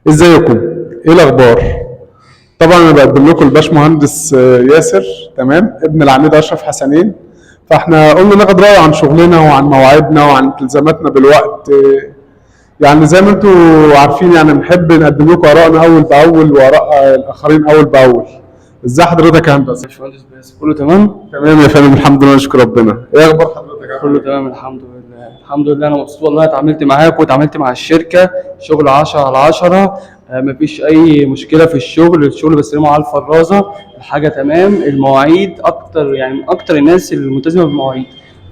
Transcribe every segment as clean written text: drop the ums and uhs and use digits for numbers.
ازيكم؟ ايه الاخبار؟ طبعا انا بقدم لكم الباشمهندس ياسر، تمام، ابن العميد اشرف حسنين. فاحنا قلنا ناخد رايه عن شغلنا وعن مواعيدنا وعن التزاماتنا بالوقت. يعني زي ما انتم عارفين، يعني بنحب نقدم لكم ارائنا اول باول واراء الاخرين اول باول. ازاي حضرتك يا هندسه؟ باشمهندس باسم كله تمام. تمام يا فندم، الحمد لله نشكر ربنا. ايه اخبار حضرتك يا كله فندم؟ تمام الحمد لله الحمد لله. انا مبسوط والله، اتعاملت معاك واتعاملت مع الشركه، شغل 10/10. مفيش اي مشكله في الشغل بسلمه على الفرازه. الحاجه تمام، المواعيد اكتر، يعني من اكتر الناس الملتزمه بالمواعيد.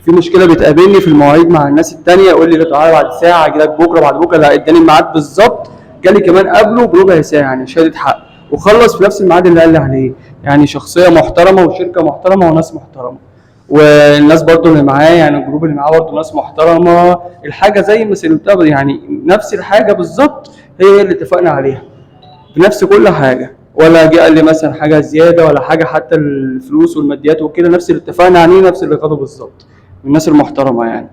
في مشكله بتقابلني في المواعيد مع الناس التانية، يقول لي لا تعالى بعد ساعه، اجي لك بكره بعد بكره، لا اداني الميعاد بالظبط، جالي كمان قبله بربع ساعه، يعني شهاده حق، وخلص في نفس الميعاد اللي قال لي عليه. يعني شخصيه محترمه وشركه محترمه وناس محترمه. والناس برضو اللي معاه، يعني الجروب اللي معاه برضو ناس محترمه. الحاجه زي ما سلمتها، يعني نفس الحاجه بالظبط هي اللي اتفقنا عليها، بنفس كل حاجه. ولا جه قال لي مثلا حاجه زياده ولا حاجه، حتى الفلوس والماديات وكده نفس اللي اتفقنا عليه، نفس اللي خده بالظبط، من الناس المحترمه يعني.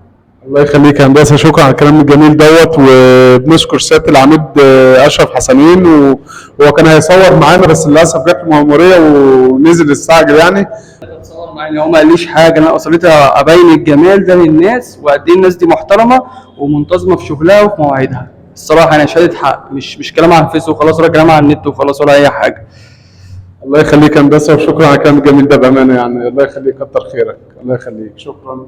الله يخليك يا هندسه، شكرا على الكلام الجميل دوت. وبنشكر سياده العميد اشرف حسنين، وهو كان هيصور معانا بس للاسف جت المأموريه ونزل الساعه يعني. اتصور معايا، هو ما قاليش حاجه، انا اصليتها ابين الجمال ده للناس، وقد ايه الناس دي محترمه ومنتظمه في شغلها وفي مواعيدها. الصراحه انا شهاده حق، مش كلام عن فيس وخلاص، ولا كلام عن النت وخلاص، ولا اي حاجه. الله يخليك يا هندسه، وشكرا على الكلام الجميل ده بامانه، يعني الله يخليك، كتر خيرك، الله يخليك، شكرا.